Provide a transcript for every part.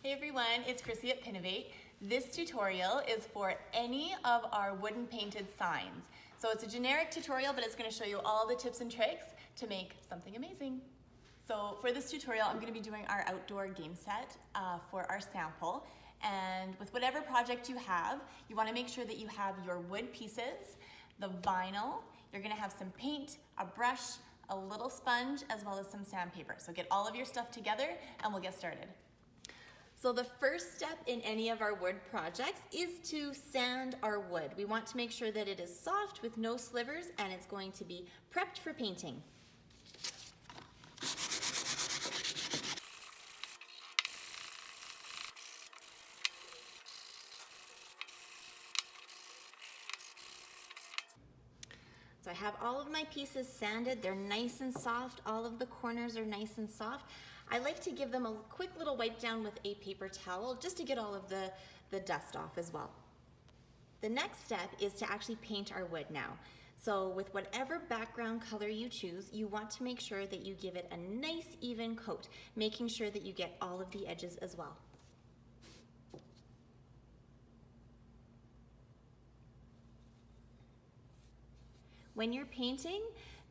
Hey everyone, it's Chrissy at Pinovate. This tutorial is for any of our wooden painted signs. So it's a generic tutorial, but it's going to show you all the tips and tricks to make something amazing. So for this tutorial, I'm going to be doing our outdoor game set for our sample. And with whatever project you have, you want to make sure that you have your wood pieces, the vinyl, you're going to have some paint, a brush, a little sponge, as well as some sandpaper. So get all of your stuff together and we'll get started. So the first step in any of our wood projects is to sand our wood. We want to make sure that it is soft with no slivers and it's going to be prepped for painting. So I have all of my pieces sanded. They're nice and soft. All of the corners are nice and soft. I like to give them a quick little wipe down with a paper towel just to get all of the dust off as well. The next step is to actually paint our wood now. So with whatever background color you choose, you want to make sure that you give it a nice even coat, making sure that you get all of the edges as well. When you're painting,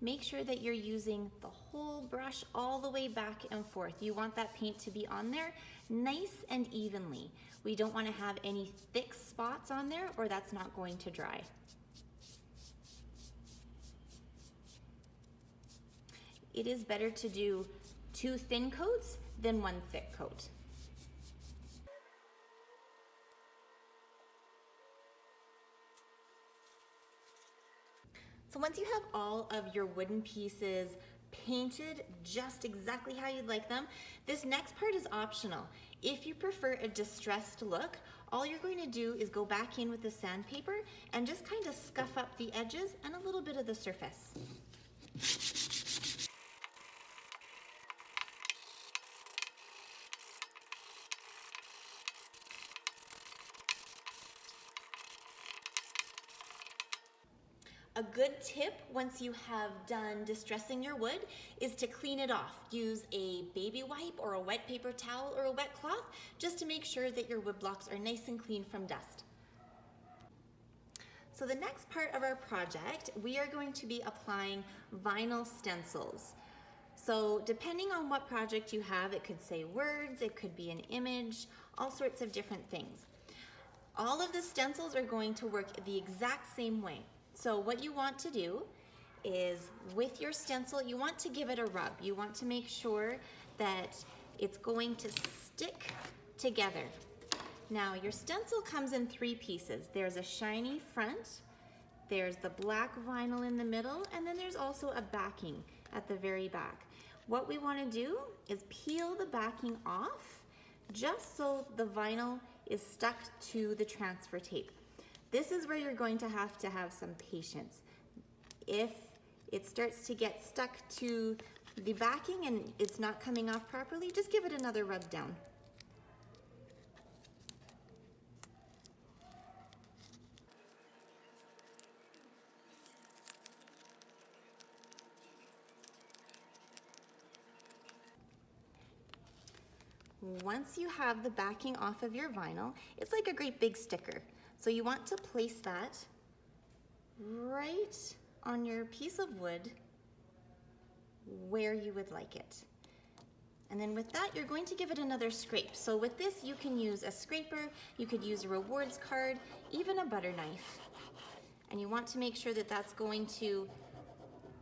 make sure that you're using the whole brush all the way back and forth. You want that paint to be on there nice and evenly. We don't want to have any thick spots on there or that's not going to dry. It is better to do 2 thin coats than 1 thick coat. So once you have all of your wooden pieces painted just exactly how you'd like them, this next part is optional. If you prefer a distressed look, all you're going to do is go back in with the sandpaper and just kind of scuff up the edges and a little bit of the surface. A good tip once you have done distressing your wood is to clean it off. Use a baby wipe or a wet paper towel or a wet cloth just to make sure that your wood blocks are nice and clean from dust. So the next part of our project, we are going to be applying vinyl stencils. So depending on what project you have, it could say words, it could be an image, all sorts of different things. All of the stencils are going to work the exact same way. So what you want to do is with your stencil, you want to give it a rub. You want to make sure that it's going to stick together. Now your stencil comes in 3 pieces. There's a shiny front, there's the black vinyl in the middle, and then there's also a backing at the very back. What we want to do is peel the backing off just so the vinyl is stuck to the transfer tape. This is where you're going to have some patience. If it starts to get stuck to the backing and it's not coming off properly, just give it another rub down. Once you have the backing off of your vinyl, it's like a great big sticker. So you want to place that right on your piece of wood where you would like it. And then with that, you're going to give it another scrape. So with this, you can use a scraper, you could use a rewards card, even a butter knife. And you want to make sure that that's going to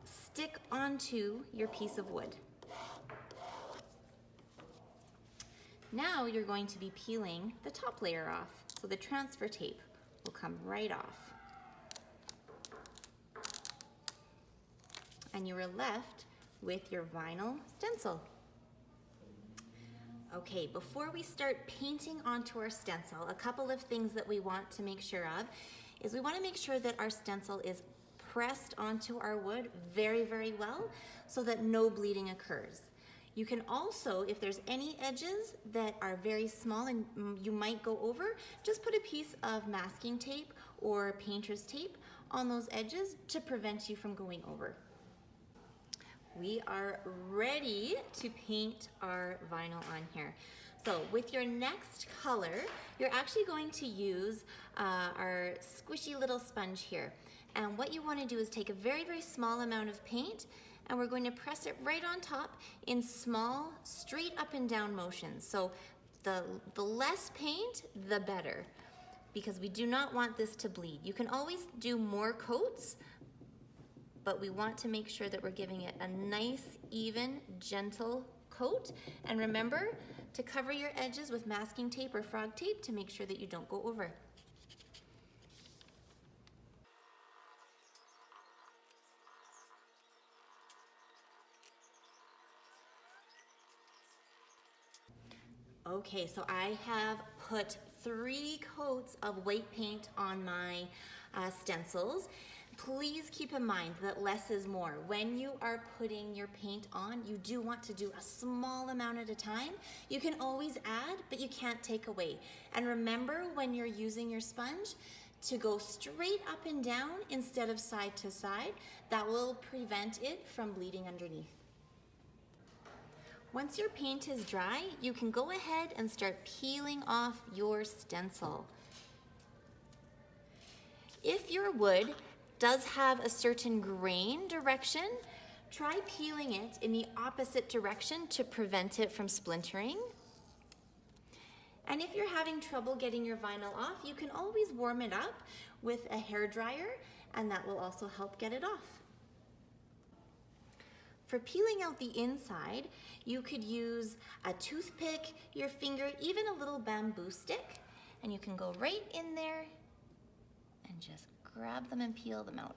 stick onto your piece of wood. Now you're going to be peeling the top layer off. So the transfer tape will come right off. And you are left with your vinyl stencil. Okay, before we start painting onto our stencil, a couple of things that we want to make sure of is we want to make sure that our stencil is pressed onto our wood very, very well so that no bleeding occurs. You can also, if there's any edges that are very small and you might go over, just put a piece of masking tape or painter's tape on those edges to prevent you from going over. We are ready to paint our vinyl on here. So with your next color, you're actually going to use our squishy little sponge here. And what you want to do is take a very, very small amount of paint, and we're going to press it right on top in small, straight up and down motions. So the less paint, the better, because we do not want this to bleed. You can always do more coats, but we want to make sure that we're giving it a nice, even, gentle coat. And remember to cover your edges with masking tape or frog tape to make sure that you don't go over. Okay, so I have put 3 coats of white paint on my stencils. Please keep in mind that less is more. When you are putting your paint on, you do want to do a small amount at a time. You can always add, but you can't take away. And remember, when you're using your sponge, to go straight up and down instead of side to side. That will prevent it from bleeding underneath. Once your paint is dry, you can go ahead and start peeling off your stencil. If your wood does have a certain grain direction, try peeling it in the opposite direction to prevent it from splintering. And if you're having trouble getting your vinyl off, you can always warm it up with a hairdryer, and that will also help get it off. For peeling out the inside, you could use a toothpick, your finger, even a little bamboo stick, and you can go right in there and just grab them and peel them out.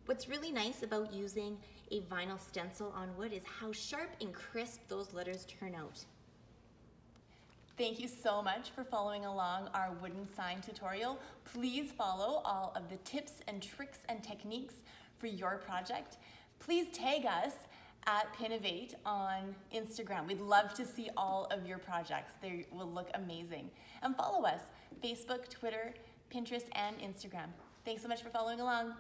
What's really nice about using a vinyl stencil on wood is how sharp and crisp those letters turn out. Thank you so much for following along our wooden sign tutorial. Please follow all of the tips and tricks and techniques for your project. Please tag us at Pinovate on Instagram. We'd love to see all of your projects. They will look amazing. And follow us, Facebook, Twitter, Pinterest, and Instagram. Thanks so much for following along.